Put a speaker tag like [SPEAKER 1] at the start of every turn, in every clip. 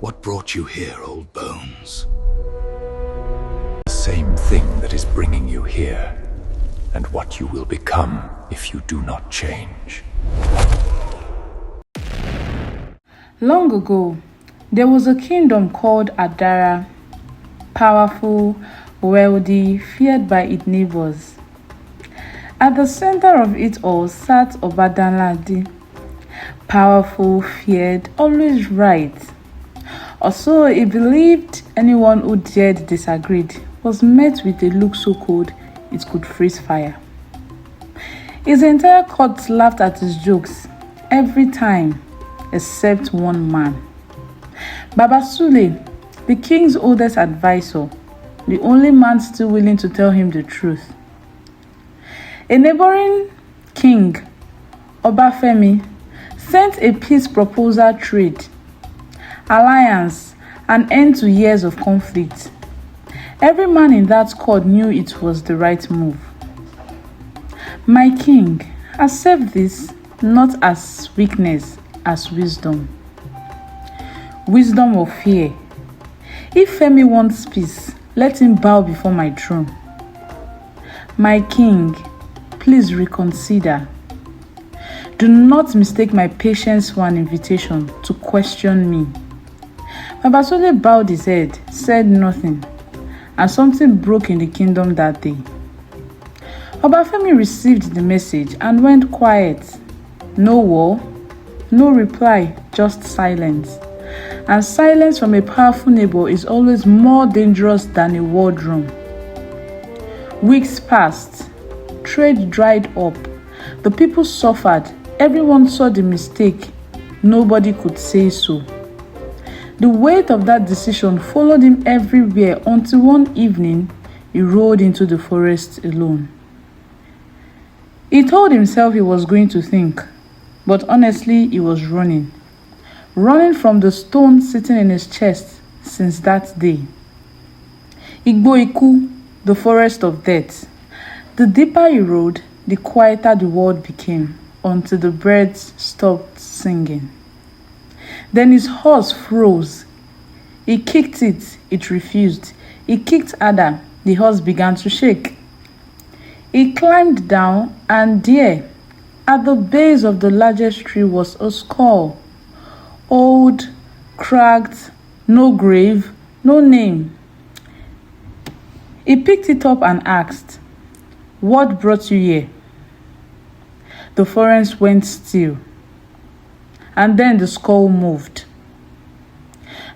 [SPEAKER 1] What brought you here, old bones? The same thing that is bringing you here, and what you will become if you do not change.
[SPEAKER 2] Long ago, there was a kingdom called Adara, powerful, wealthy, feared by its neighbors. At the center of it all sat Obadanladi, powerful, feared, always right. Also, he believed anyone who dared disagreed was met with a look so cold it could freeze fire. His entire court laughed at his jokes every time, except one man. Baba Sule, the king's oldest advisor, the only man still willing to tell him the truth. A neighboring king, Obafemi, sent a peace proposal trade, alliance, an end to years of conflict. Every man in that court knew it was the right move. My king, accept this not as weakness, as wisdom. Wisdom of fear. If Femi wants peace, let him bow before my throne. My king, please reconsider. Do not mistake my patience for an invitation to question me. Baba Sule bowed his head, said nothing, and something broke in the kingdom that day. Obafemi received the message and went quiet. No war, no reply, just silence. And silence from a powerful neighbor is always more dangerous than a war drum. Weeks passed, trade dried up, the people suffered, everyone saw the mistake, nobody could say so. The weight of that decision followed him everywhere until one evening he rode into the forest alone. He told himself he was going to think, but honestly he was running from the stone sitting in his chest since that day. Igbo Iku, the forest of death. The deeper he rode, the quieter the world became, until the birds stopped singing. Then his horse froze. He kicked it, it refused. He kicked harder, the horse began to shake. He climbed down, and there, at the base of the largest tree, was a skull. Old, cracked, no grave, no name. He picked it up and asked, "What brought you here?" The forest went still, and then the skull moved.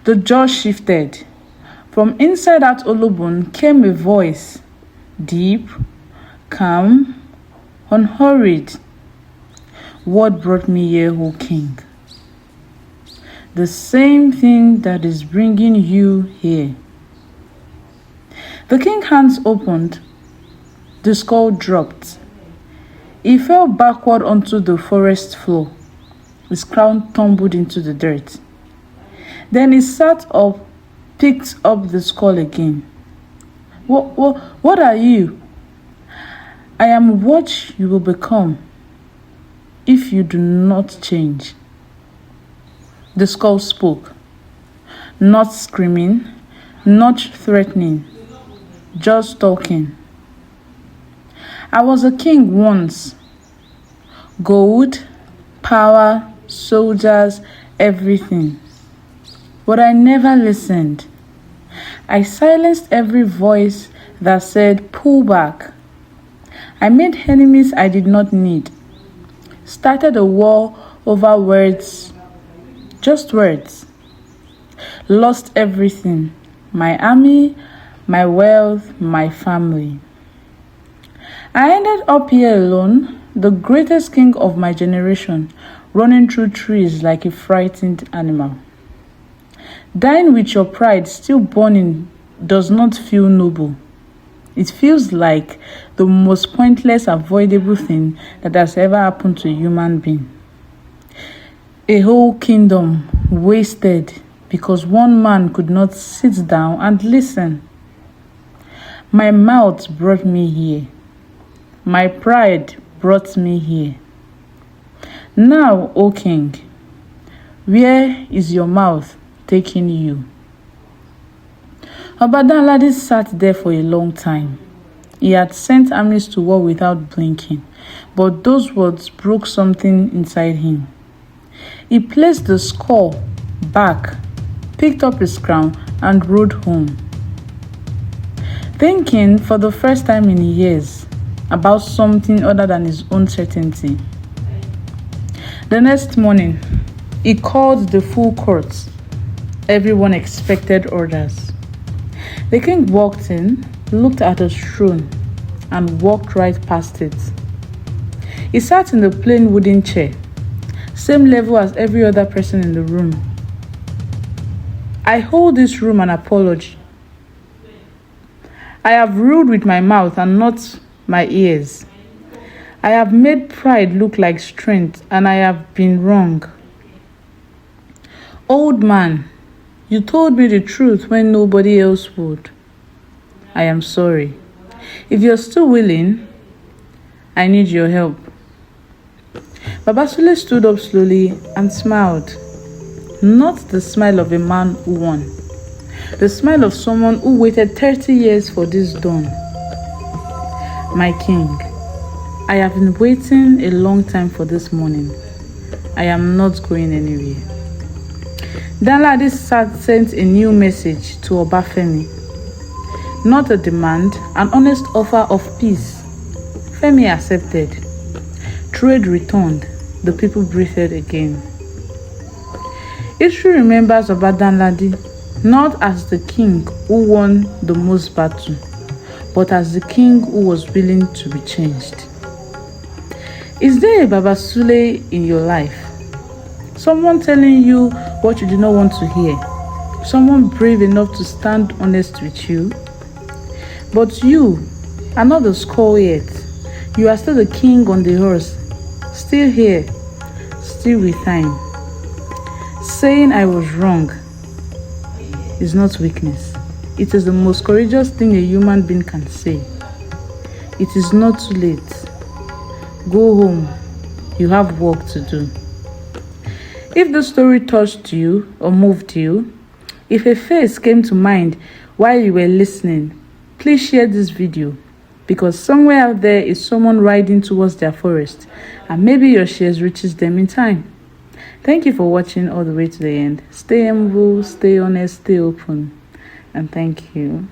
[SPEAKER 2] The jaw shifted. From inside that Olobun came a voice, deep, calm, unhurried. "What brought me here, O king?" "The same thing that is bringing you here." The king's hands opened. The skull dropped. He fell backward onto the forest floor. His crown tumbled into the dirt. Then he sat up, picked up the skull again. What are you?" "I am what you will become if you do not change." The skull spoke, not screaming, not threatening, just talking. "I was a king once. Gold, power, soldiers, everything. But I never listened. I silenced every voice that said, 'Pull back.' I made enemies I did not need. Started a war over words, just words. Lost everything. My army, my wealth, my family. I ended up here alone, the greatest king of my generation, running through trees like a frightened animal. Dying with your pride still burning does not feel noble. It feels like the most pointless, avoidable thing that has ever happened to a human being. A whole kingdom wasted because one man could not sit down and listen. My mouth brought me here. My pride brought me here. Now, O king, where is your mouth taking you. Obadanladi sat there for a long time. He had sent armies to war without blinking, but those words broke something inside him. He placed the skull back, picked up his crown, and rode home, thinking for the first time in years about something other than his own certainty. The next morning, he called the full court. Everyone expected orders. The king walked in, looked at his throne, and walked right past it. He sat in the plain wooden chair, same level as every other person in the room. I hold this room an apology. I have ruled with my mouth and not my ears. I have made pride look like strength, and I have been wrong. Old man, you told me the truth when nobody else would. I am sorry. If you're still willing, I need your help. Baba Sule stood up slowly and smiled. Not the smile of a man who won. The smile of someone who waited 30 years for this dawn. My king, I have been waiting a long time for this morning. I am not going anywhere. Danladi sent a new message to Obafemi. Not a demand, an honest offer of peace. Femi accepted. Trade returned. The people breathed again. History remembers Obadanladi not as the king who won the most battle, but as the king who was willing to be changed. Is there a Baba Sule in your life? Someone telling you what you do not want to hear? Someone brave enough to stand honest with you? But you are not the skull yet. You are still the king on the horse, still here, still with time. Saying I was wrong is not weakness. It is the most courageous thing a human being can say. It is not too late. Go home. You have work to do. If the story touched you or moved you, if a face came to mind while you were listening, please share this video, because somewhere out there is someone riding towards their forest, and maybe your shares reaches them in time. Thank you for watching all the way to the end. Stay humble, stay honest, stay open, and thank you.